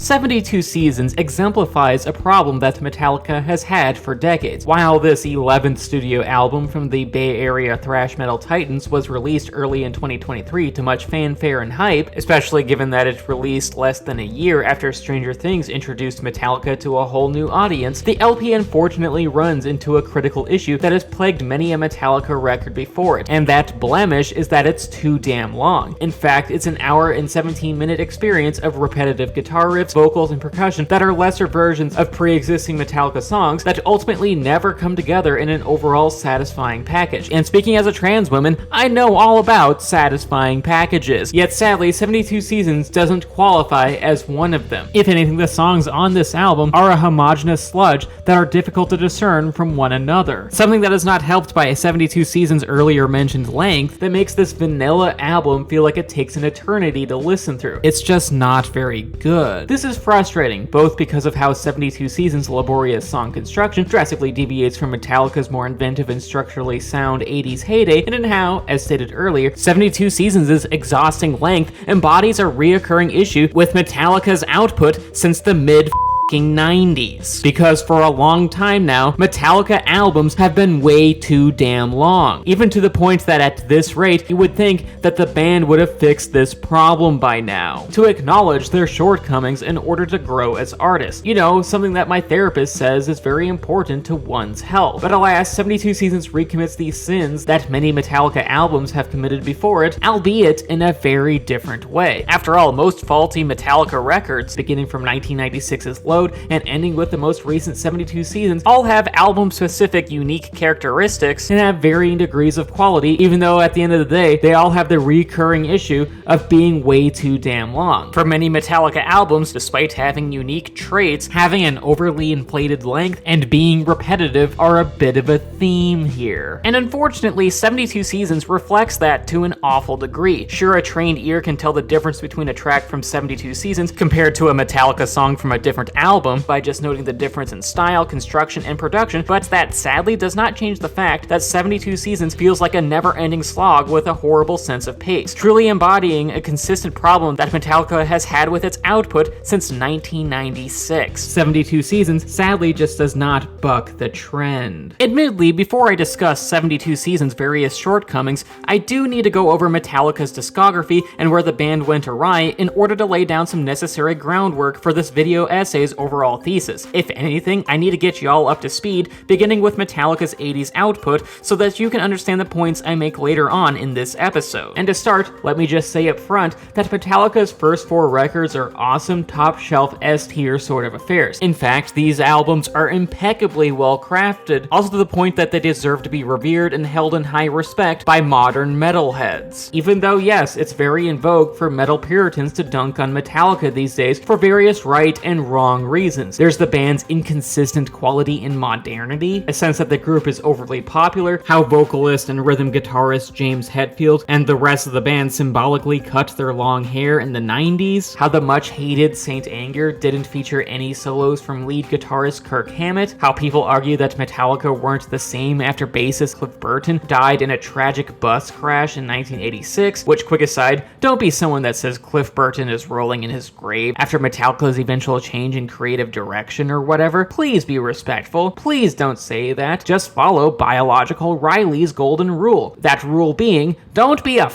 72 Seasons exemplifies a problem that Metallica has had for decades. While this 11th studio album from the Bay Area thrash metal titans was released early in 2023 to much fanfare and hype, especially given that it released less than a year after Stranger Things introduced Metallica to a whole new audience, the LP unfortunately runs into a critical issue that has plagued many a Metallica record before it, and that blemish is that it's too damn long. In fact, it's an hour and 17-minute experience of repetitive guitar riffs, vocals, and percussion that are lesser versions of pre-existing Metallica songs that ultimately never come together in an overall satisfying package. And speaking as a trans woman, I know all about satisfying packages, yet sadly 72 Seasons doesn't qualify as one of them. If anything, the songs on this album are a homogeneous sludge that are difficult to discern from one another. Something that is not helped by 72 Seasons' earlier mentioned length that makes this vanilla album feel like it takes an eternity to listen through. It's just not very good. This is frustrating, both because of how 72 Seasons' laborious song construction drastically deviates from Metallica's more inventive and structurally sound 80s heyday, and in how, as stated earlier, 72 Seasons' exhausting length embodies a reoccurring issue with Metallica's output since the mid-90s. Because for a long time now, Metallica albums have been way too damn long. Even to the point that at this rate, you would think that the band would have fixed this problem by now. To acknowledge their shortcomings in order to grow as artists. You know, something that my therapist says is very important to one's health. But alas, 72 Seasons recommits these sins that many Metallica albums have committed before it, albeit in a very different way. After all, most faulty Metallica records, beginning from 1996's Load and ending with the most recent 72 Seasons, all have album-specific unique characteristics and have varying degrees of quality, even though at the end of the day, they all have the recurring issue of being way too damn long. For many Metallica albums, despite having unique traits, having an overly inflated length and being repetitive are a bit of a theme here. And unfortunately, 72 Seasons reflects that to an awful degree. Sure, a trained ear can tell the difference between a track from 72 Seasons compared to a Metallica song from a different album by just noting the difference in style, construction, and production, but that sadly does not change the fact that 72 Seasons feels like a never-ending slog with a horrible sense of pace, truly embodying a consistent problem that Metallica has had with its output since 1996. 72 Seasons sadly just does not buck the trend. Admittedly, before I discuss 72 Seasons' various shortcomings, I do need to go over Metallica's discography and where the band went awry in order to lay down some necessary groundwork for this video essay's overall thesis. If anything, I need to get y'all up to speed, beginning with Metallica's 80s output, so that you can understand the points I make later on in this episode. And to start, let me just say up front that Metallica's first 4 records are awesome, top-shelf, S-tier sort of affairs. In fact, these albums are impeccably well crafted, also to the point that they deserve to be revered and held in high respect by modern metalheads. Even though, yes, it's very in vogue for metal puritans to dunk on Metallica these days for various right and wrong reasons. There's the band's inconsistent quality in modernity, a sense that the group is overly popular, how vocalist and rhythm guitarist James Hetfield and the rest of the band symbolically cut their long hair in the 90s, how the much-hated Saint Anger didn't feature any solos from lead guitarist Kirk Hammett, how people argue that Metallica weren't the same after bassist Cliff Burton died in a tragic bus crash in 1986, which, quick aside, don't be someone that says Cliff Burton is rolling in his grave after Metallica's eventual change in creative direction or whatever. Please be respectful. Please don't say that. Just follow biological Riley's golden rule. That rule being, don't be a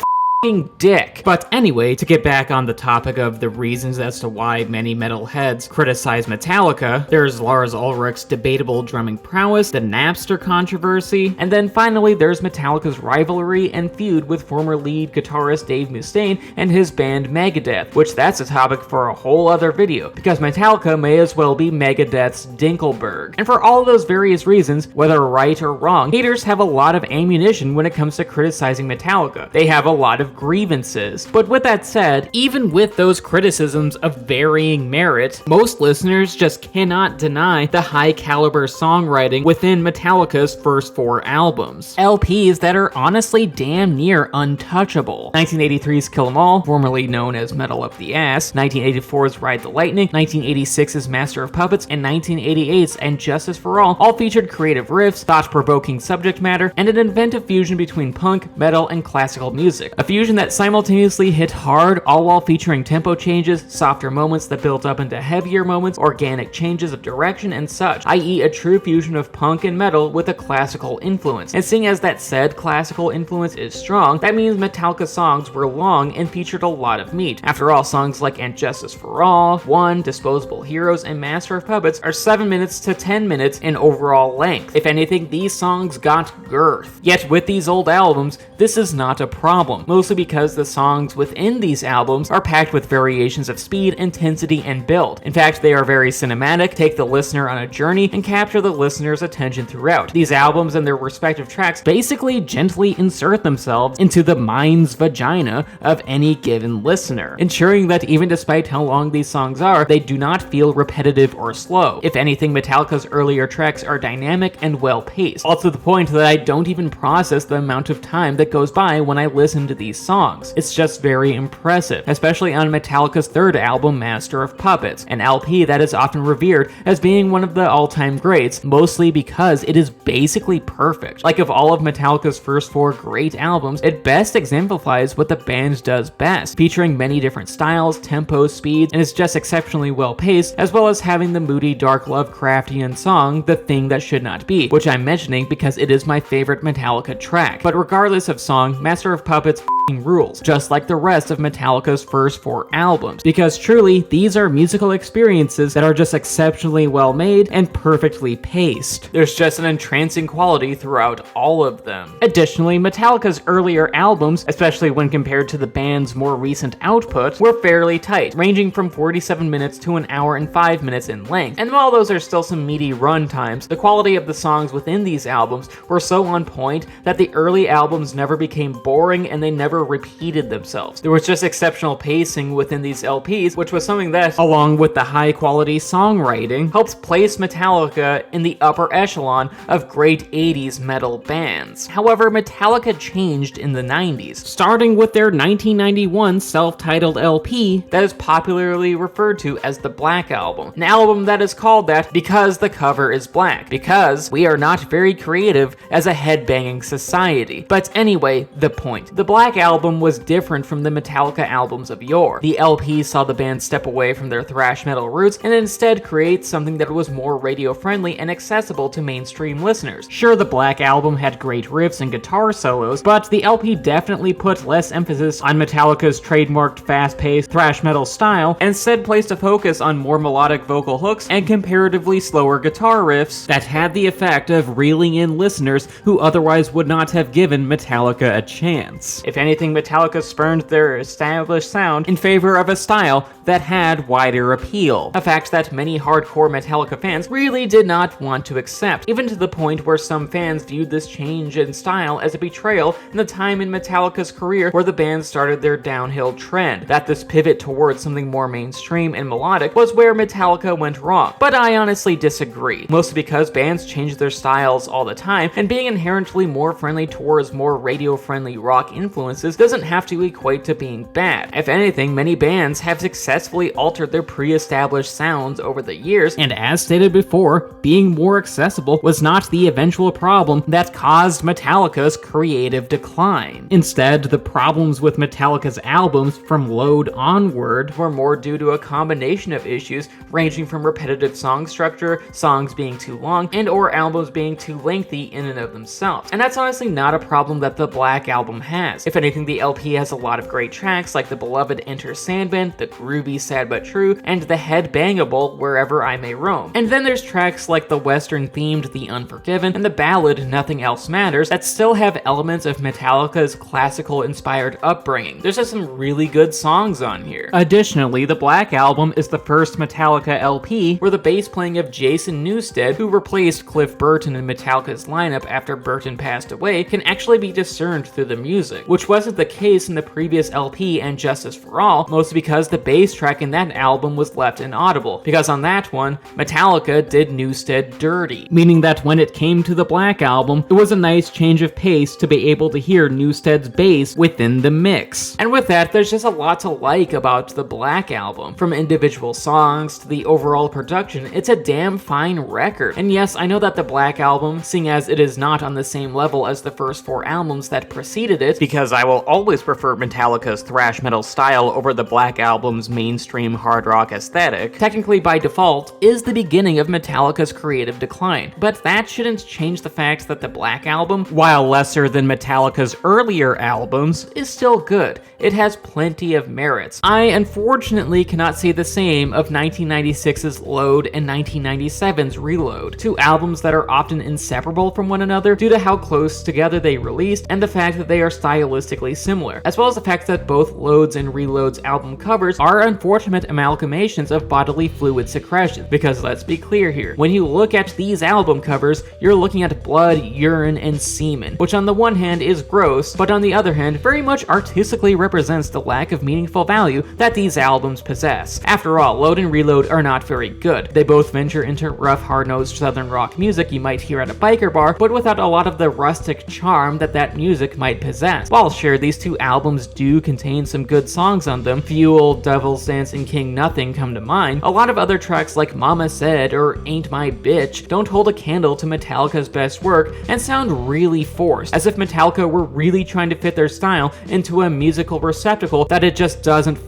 dick. But anyway, to get back on the topic of the reasons as to why many metalheads criticize Metallica, there's Lars Ulrich's debatable drumming prowess, the Napster controversy, and then finally there's Metallica's rivalry and feud with former lead guitarist Dave Mustaine and his band Megadeth, which that's a topic for a whole other video, because Metallica may as well be Megadeth's Dinkelberg. And for all those various reasons, whether right or wrong, haters have a lot of ammunition when it comes to criticizing Metallica. They have a lot of grievances. But with that said, even with those criticisms of varying merit, most listeners just cannot deny the high caliber songwriting within Metallica's first 4 albums. LPs that are honestly damn near untouchable. 1983's Kill 'Em All, formerly known as Metal Up the Ass, 1984's Ride the Lightning, 1986's Master of Puppets, and 1988's And Justice for All featured creative riffs, thought-provoking subject matter, and an inventive fusion between punk, metal, and classical music. A few fusion that simultaneously hit hard, all while featuring tempo changes, softer moments that built up into heavier moments, organic changes of direction and such, i.e. a true fusion of punk and metal with a classical influence. And seeing as that said classical influence is strong, that means Metallica songs were long and featured a lot of meat. After all, songs like And Justice for All, One, Disposable Heroes, and Master of Puppets are 7 minutes to 10 minutes in overall length. If anything, these songs got girth. Yet with these old albums, this is not a problem, mostly because the songs within these albums are packed with variations of speed, intensity, and build. In fact, they are very cinematic, take the listener on a journey, and capture the listener's attention throughout. These albums and their respective tracks basically gently insert themselves into the mind's vagina of any given listener, ensuring that even despite how long these songs are, they do not feel repetitive or slow. If anything, Metallica's earlier tracks are dynamic and well-paced, all to the point that I don't even process the amount of time that goes by when I listen to these songs. It's just very impressive, especially on Metallica's third album, Master of Puppets, an LP that is often revered as being one of the all-time greats, mostly because it is basically perfect. Like, of all of Metallica's first 4 great albums, it best exemplifies what the band does best, featuring many different styles, tempos, speeds, and is just exceptionally well-paced, as well as having the moody, dark Lovecraftian song, The Thing That Should Not Be, which I'm mentioning because it is my favorite Metallica track. But regardless of song, Master of Puppets rules, just like the rest of Metallica's first 4 albums, because truly, these are musical experiences that are just exceptionally well made and perfectly paced. There's just an entrancing quality throughout all of them. Additionally, Metallica's earlier albums, especially when compared to the band's more recent output, were fairly tight, ranging from 47 minutes to an hour and 5 minutes in length, and while those are still some meaty run times, the quality of the songs within these albums were so on point that the early albums never became boring and they never repeated themselves. There was just exceptional pacing within these LPs, which was something that, along with the high quality songwriting, helps place Metallica in the upper echelon of great 80s metal bands. However, Metallica changed in the 90s, starting with their 1991 self-titled LP that is popularly referred to as the Black Album, an album that is called that because the cover is black, because we are not very creative as a headbanging society. But anyway, the point. The Black Album was different from the Metallica albums of yore. The LP saw the band step away from their thrash metal roots and instead create something that was more radio-friendly and accessible to mainstream listeners. Sure, the Black Album had great riffs and guitar solos, but the LP definitely put less emphasis on Metallica's trademarked fast-paced thrash metal style, and instead placed a focus on more melodic vocal hooks and comparatively slower guitar riffs that had the effect of reeling in listeners who otherwise would not have given Metallica a chance. If anything, Metallica spurned their established sound in favor of a style that had wider appeal, a fact that many hardcore Metallica fans really did not want to accept, even to the point where some fans viewed this change in style as a betrayal in the time in Metallica's career where the band started their downhill trend, that this pivot towards something more mainstream and melodic was where Metallica went wrong. But I honestly disagree, mostly because bands change their styles all the time, and being inherently more friendly towards more radio-friendly rock influences doesn't have to equate to being bad. If anything, many bands have successfully altered their pre-established sounds over the years, and as stated before, being more accessible was not the eventual problem that caused Metallica's creative decline. Instead, the problems with Metallica's albums from Load onward were more due to a combination of issues ranging from repetitive song structure, songs being too long, and or albums being too lengthy in and of themselves. And that's honestly not a problem that the Black Album has. If anything, the LP has a lot of great tracks like the beloved Enter Sandman, the groovy Sad But True, and the headbangable Wherever I May Roam. And then there's tracks like the Western-themed The Unforgiven and the ballad Nothing Else Matters that still have elements of Metallica's classical-inspired upbringing. There's just some really good songs on here. Additionally, the Black Album is the first Metallica LP where the bass playing of Jason Newsted, who replaced Cliff Burton in Metallica's lineup after Burton passed away, can actually be discerned through the music, which wasn't the case in the previous LP and Justice for All, mostly because the bass track in that album was left inaudible, because on that one, Metallica did Newsted dirty, meaning that when it came to the Black Album, it was a nice change of pace to be able to hear Newsted's bass within the mix. And with that, there's just a lot to like about the Black Album. From individual songs to the overall production, it's a damn fine record. And yes, I know that the Black Album, seeing as it is not on the same level as the first 4 albums that preceded it, because I will always prefer Metallica's thrash metal style over the Black Album's mainstream hard rock aesthetic, technically by default is the beginning of Metallica's creative decline. But that shouldn't change the fact that the Black Album, while lesser than Metallica's earlier albums, is still good. It has plenty of merits. I unfortunately cannot say the same of 1996's Load and 1997's Reload, two albums that are often inseparable from one another due to how close together they released and the fact that they are stylistically similar, as well as the fact that both Loads and Reload's album covers are unfortunate amalgamations of bodily fluid secretion. Because let's be clear here, when you look at these album covers, you're looking at blood, urine, and semen, which on the one hand is gross, but on the other hand very much artistically represents the lack of meaningful value that these albums possess. After all, Load and Reload are not very good. They both venture into rough, hard-nosed southern rock music you might hear at a biker bar, but without a lot of the rustic charm that music might possess. While sure, these two albums do contain some good songs on them, Fuel, Devil's Dance, and King Nothing come to mind, a lot of other tracks like Mama Said or Ain't My Bitch don't hold a candle to Metallica's best work and sound really forced, as if Metallica were really trying to fit their style into a musical receptacle that it just doesn't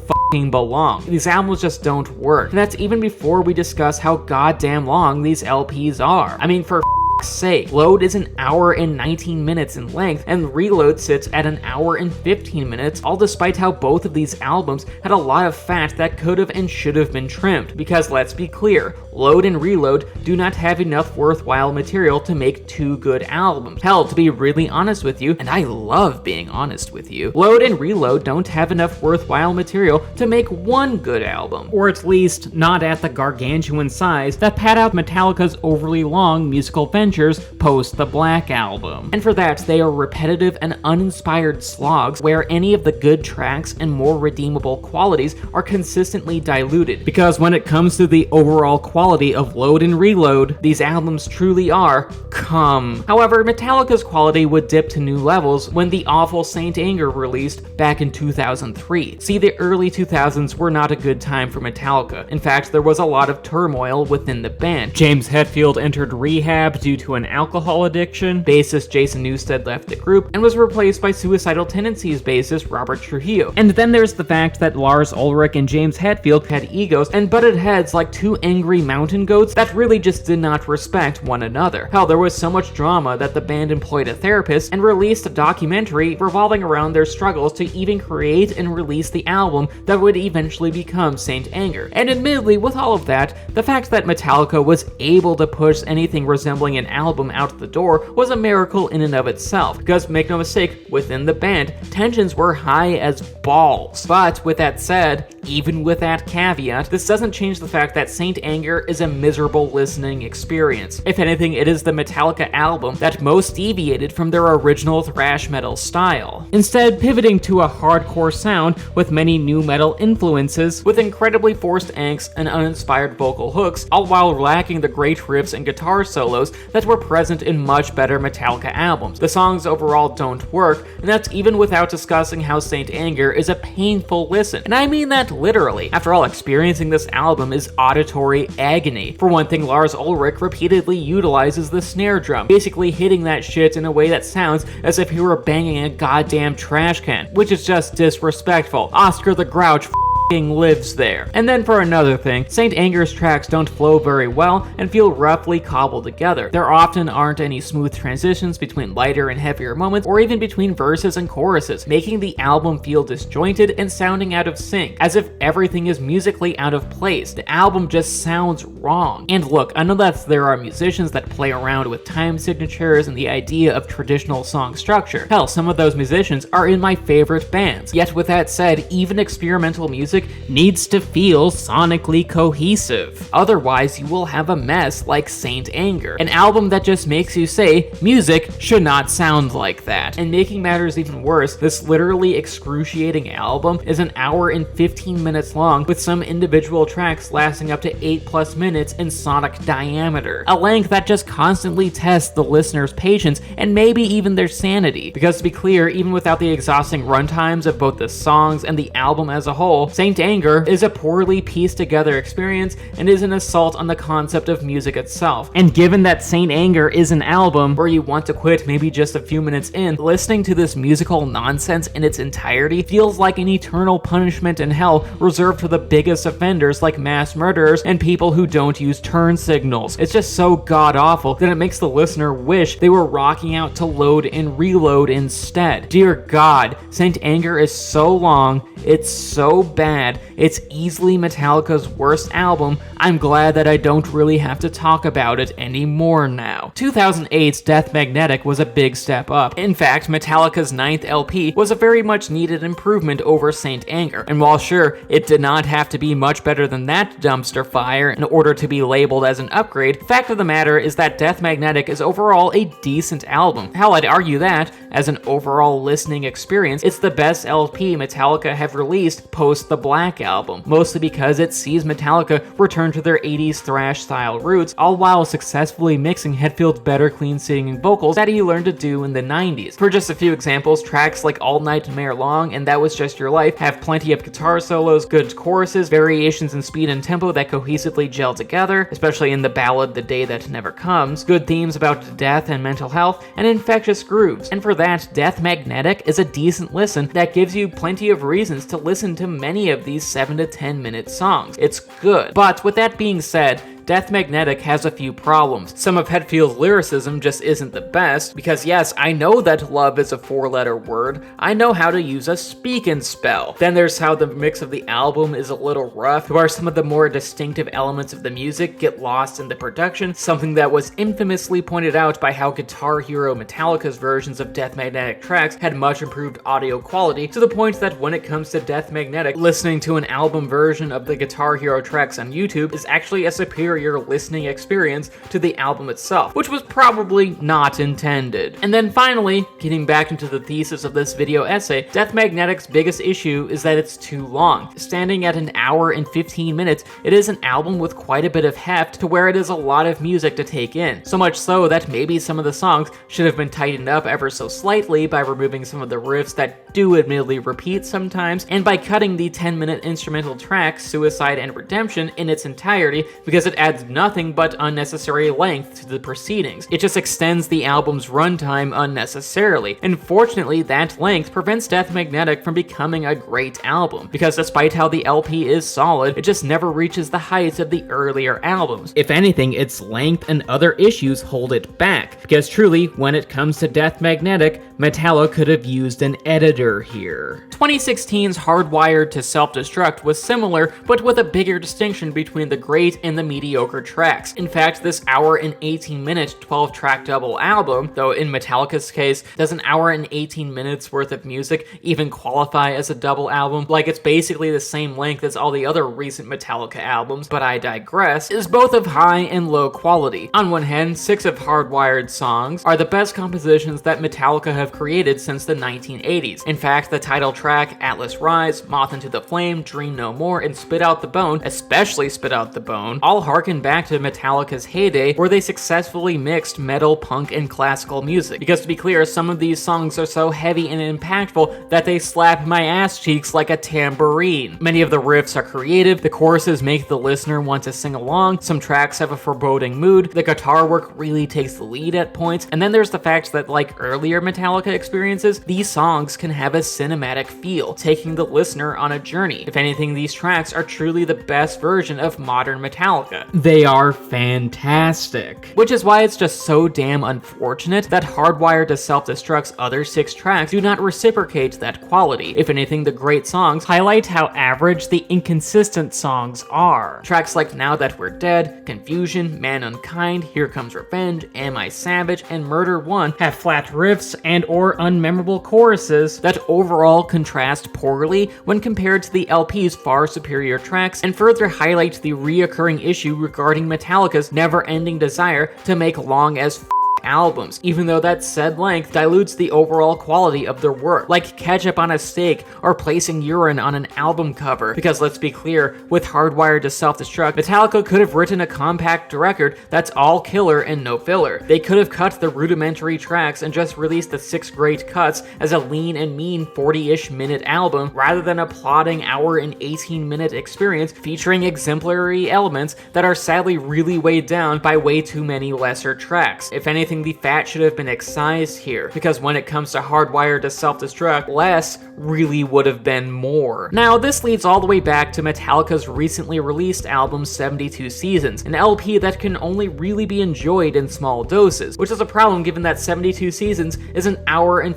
belong. These albums just don't work, and that's even before we discuss how goddamn long these LPs are. I mean, for sake, Load is an hour and 19 minutes in length, and Reload sits at an hour and 15 minutes, all despite how both of these albums had a lot of fat that could have and should have been trimmed. Because let's be clear, Load and Reload do not have enough worthwhile material to make two good albums. Hell, to be really honest with you, and I love being honest with you, Load and Reload don't have enough worthwhile material to make one good album, or at least not at the gargantuan size that pad out Metallica's overly long musical ventures post the Black Album. And for that, they are repetitive and uninspired slogs where any of the good tracks and more redeemable qualities are consistently diluted, because when it comes to the overall quality of Load and Reload, these albums truly are cum. However, Metallica's quality would dip to new levels when the awful Saint Anger released back in 2003. See, the early 2000s were not a good time for Metallica. In fact, there was a lot of turmoil within the band. James Hetfield entered rehab due to an alcohol addiction, bassist Jason Newsted left the group and was replaced by Suicidal Tendencies bassist Robert Trujillo. And then there's the fact that Lars Ulrich and James Hetfield had egos and butted heads like two angry mountain goats that really just did not respect one another. Hell, there was so much drama that the band employed a therapist and released a documentary revolving around their struggles to even create and release the album that would eventually become Saint Anger. And admittedly, with all of that, the fact that Metallica was able to push anything resembling an album out the door was a miracle in and of itself, because make no mistake, within the band, tensions were high as balls. But with that said, even with that caveat, this doesn't change the fact that Saint Anger is a miserable listening experience. If anything, it is the Metallica album that most deviated from their original thrash metal style, instead pivoting to a hardcore sound with many new metal influences, with incredibly forced angst and uninspired vocal hooks, all while lacking the great riffs and guitar solos that were present in much better Metallica albums. The songs overall don't work, and that's even without discussing how Saint Anger is a painful listen, and I mean that literally. After all, experiencing this album is auditory agony. For one thing, Lars Ulrich repeatedly utilizes the snare drum, basically hitting that shit in a way that sounds as if he were banging a goddamn trash can, which is just disrespectful. Oscar the Grouch lives there. And then for another thing, Saint Anger's tracks don't flow very well and feel roughly cobbled together. There often aren't any smooth transitions between lighter and heavier moments, or even between verses and choruses, making the album feel disjointed and sounding out of sync, as if everything is musically out of place. The album just sounds wrong. And look, I know that there are musicians that play around with time signatures and the idea of traditional song structure. Hell, some of those musicians are in my favorite bands. Yet with that said, even experimental music needs to feel sonically cohesive. Otherwise, you will have a mess like Saint Anger, an album that just makes you say, music should not sound like that. And making matters even worse, this literally excruciating album is an hour and 15 minutes long, with some individual tracks lasting up to 8+ minutes in sonic diameter, a length that just constantly tests the listener's patience and maybe even their sanity. Because to be clear, even without the exhausting runtimes of both the songs and the album as a whole, Saint Saint Anger is a poorly pieced together experience and is an assault on the concept of music itself. And given that Saint Anger is an album where you want to quit maybe just a few minutes in, listening to this musical nonsense in its entirety feels like an eternal punishment in hell reserved for the biggest offenders like mass murderers and people who don't use turn signals. It's just so god-awful that it makes the listener wish they were rocking out to load and reload instead. Dear God, Saint Anger is so long, it's so bad, it's easily Metallica's worst album. I'm glad that I don't really have to talk about it anymore now. 2008's Death Magnetic was a big step up. In fact, Metallica's 9th LP was a very much needed improvement over Saint Anger, and while sure, it did not have to be much better than that dumpster fire in order to be labeled as an upgrade, fact of the matter is that Death Magnetic is overall a decent album. Hell, I'd argue that, as an overall listening experience, it's the best LP Metallica have released post the Black Album, mostly because it sees Metallica return to their 80s thrash style roots, all while successfully mixing Hetfield's better clean singing vocals that he learned to do in the 90s. For just a few examples, tracks like All Nightmare Long and That Was Just Your Life have plenty of guitar solos, good choruses, variations in speed and tempo that cohesively gel together, especially in the ballad The Day That Never Comes, good themes about death and mental health, and infectious grooves. And for that, Death Magnetic is a decent listen that gives you plenty of reasons to listen to many of these 7 to 10 minute songs. It's good. But with that being said, Death Magnetic has a few problems. Some of Hetfield's lyricism just isn't the best, because yes, I know that love is a 4-letter word. I know how to use a speak and spell. Then there's how the mix of the album is a little rough, where some of the more distinctive elements of the music get lost in the production, something that was infamously pointed out by how Guitar Hero Metallica's versions of Death Magnetic tracks had much improved audio quality, to the point that when it comes to Death Magnetic, listening to an album version of the Guitar Hero tracks on YouTube is actually a superior listening experience to the album itself, which was probably not intended. And then finally, getting back into the thesis of this video essay, Death Magnetic's biggest issue is that it's too long. Standing at an hour and 15 minutes, it is an album with quite a bit of heft to where it is a lot of music to take in. So much so that maybe some of the songs should have been tightened up ever so slightly by removing some of the riffs that do admittedly repeat sometimes, and by cutting the 10-minute instrumental track Suicide and Redemption in its entirety, because it adds nothing but unnecessary length to the proceedings. It just extends the album's runtime unnecessarily, and fortunately that length prevents Death Magnetic from becoming a great album, because despite how the LP is solid, it just never reaches the heights of the earlier albums. If anything, its length and other issues hold it back, because truly, when it comes to Death Magnetic, Metallica could have used an editor here. 2016's Hardwired to Self-Destruct was similar, but with a bigger distinction between the great and the mediocre tracks. In fact, this hour and 18 minute 12-track double album, though in Metallica's case, does an hour and 18 minutes worth of music even qualify as a double album? Like, it's basically the same length as all the other recent Metallica albums, but I digress, is both of high and low quality. On one hand, 6 of Hardwired's songs are the best compositions that Metallica have created since the 1980s. In fact, the title track, Atlas Rise, Moth Into the Flame, Dream No More, and Spit Out the Bone, especially Spit Out the Bone, all harken back to Metallica's heyday where they successfully mixed metal, punk, and classical music. Because to be clear, some of these songs are so heavy and impactful that they slap my ass cheeks like a tambourine. Many of the riffs are creative, the choruses make the listener want to sing along, some tracks have a foreboding mood, the guitar work really takes the lead at points, and then there's the fact that, like earlier Metallica experiences, these songs can have a cinematic feel, taking the listener on a journey. If anything, these tracks are truly the best version of modern Metallica. They are fantastic. Which is why it's just so damn unfortunate that Hardwired to Self-Destruct's other 6 tracks do not reciprocate that quality. If anything, the great songs highlight how average the inconsistent songs are. Tracks like Now That We're Dead, Confusion, Man Unkind, Here Comes Revenge, Am I Savage, and Murder One have flat riffs and or unmemorable choruses that overall contrast poorly when compared to the LP's far superior tracks, and further highlight the reoccurring issue regarding Metallica's never-ending desire to make long as albums, even though that said length dilutes the overall quality of their work, like ketchup on a steak or placing urine on an album cover. Because let's be clear, with Hardwired to Self-Destruct, Metallica could have written a compact record that's all killer and no filler. They could have cut the rudimentary tracks and just released the 6 great cuts as a lean and mean 40-ish minute album, rather than a plodding hour and 18-minute experience featuring exemplary elements that are sadly really weighed down by way too many lesser tracks. If anything, the fat should have been excised here, because when it comes to Hardwired to Self-Destruct, less really would have been more. Now, this leads all the way back to Metallica's recently released album 72 Seasons, an LP that can only really be enjoyed in small doses, which is a problem given that 72 Seasons is an hour and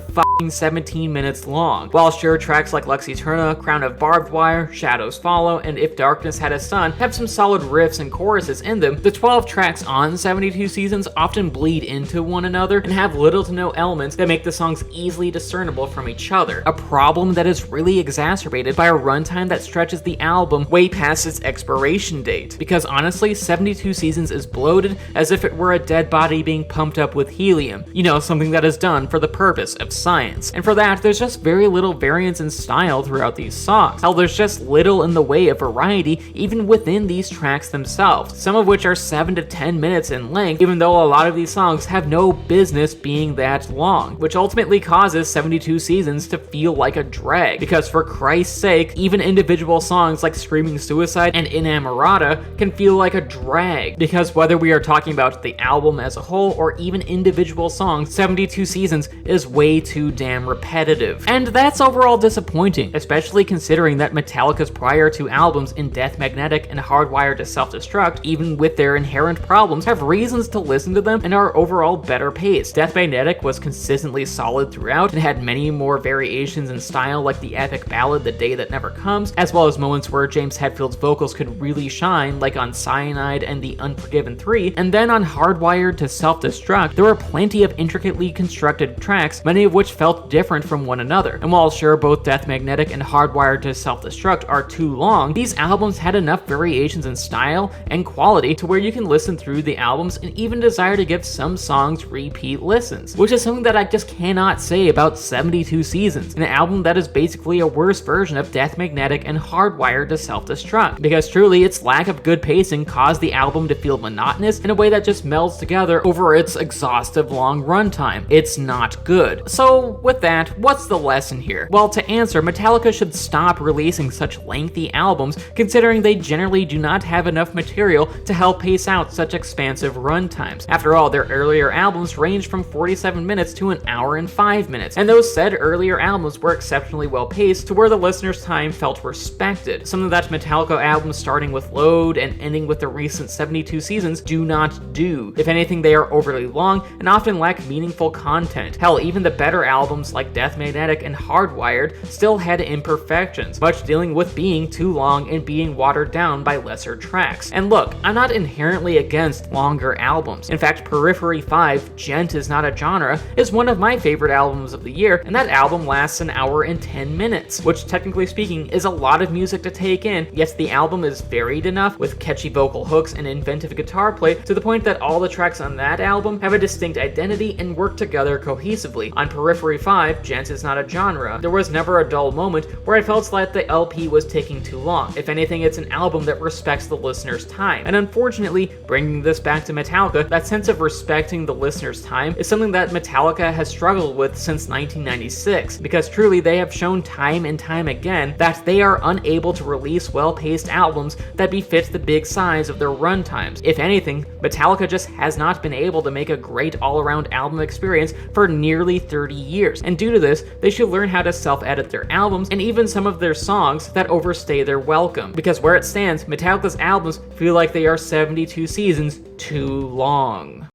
17 minutes long. While sure, tracks like Lux Eterna, Crown of Barbed Wire, Shadows Follow, and If Darkness Had a Sun have some solid riffs and choruses in them, the 12 tracks on 72 Seasons often bleed into one another and have little to no elements that make the songs easily discernible from each other, a problem that is really exacerbated by a runtime that stretches the album way past its expiration date. Because honestly, 72 Seasons is bloated as if it were a dead body being pumped up with helium, you know, something that is done for the purpose of science. And for that, there's just very little variance in style throughout these songs. Hell, there's just little in the way of variety even within these tracks themselves, some of which are 7 to 10 minutes in length, even though a lot of these songs have no business being that long, which ultimately causes 72 Seasons to feel like a drag, because for Christ's sake, even individual songs like Screaming Suicide and Inamorata can feel like a drag, because whether we are talking about the album as a whole or even individual songs, 72 Seasons is way too damn repetitive. And that's overall disappointing, especially considering that Metallica's prior two albums in Death Magnetic and Hardwired to Self-Destruct, even with their inherent problems, have reasons to listen to them and are overall better paced. Death Magnetic was consistently solid throughout and had many more variations in style, like the epic ballad The Day That Never Comes, as well as moments where James Hetfield's vocals could really shine, like on Cyanide and The Unforgiven 3, and then on Hardwired to Self-Destruct, there were plenty of intricately constructed tracks, many of which felt different from one another. And while sure, both Death Magnetic and Hardwired to Self-Destruct are too long, these albums had enough variations in style and quality to where you can listen through the albums and even desire to give some songs repeat listens, which is something that I just cannot say about 72 Seasons, an album that is basically a worse version of Death Magnetic and Hardwired to Self-Destruct, because truly its lack of good pacing caused the album to feel monotonous in a way that just melds together over its exhaustive long runtime. It's not good. So with that, what's the lesson here? Well, to answer, Metallica should stop releasing such lengthy albums, considering they generally do not have enough material to help pace out such expansive runtimes. After all, their earlier albums ranged from 47 minutes to an hour and 5 minutes, and those said earlier albums were exceptionally well paced to where the listener's time felt respected, something that Metallica albums starting with Load and ending with the recent 72 Seasons do not do. If anything, they are overly long and often lack meaningful content. Hell, even the better albums like Death Magnetic and Hardwired still had imperfections, much dealing with being too long and being watered down by lesser tracks. And look, I'm not inherently against longer albums. In fact, Periphery 5, Gent Is Not a Genre, is one of my favorite albums of the year, and that album lasts an hour and 10 minutes, which technically speaking is a lot of music to take in, yet the album is varied enough with catchy vocal hooks and inventive guitar play to the point that all the tracks on that album have a distinct identity and work together cohesively. On Periphery 5, Gent Is Not a Genre, there was never a dull moment where I felt like the LP was taking too long. If anything, it's an album that respects the listener's time. And unfortunately, bringing this back to Metallica, that sense of respecting the listener's time is something that Metallica has struggled with since 1996, because truly they have shown time and time again that they are unable to release well-paced albums that befit the big size of their runtimes. If anything, Metallica just has not been able to make a great all-around album experience for nearly 30 years, and due to this, they should learn how to self-edit their albums and even some of their songs that overstay their welcome, because where it stands, Metallica's albums feel like they are 72 Seasons too long.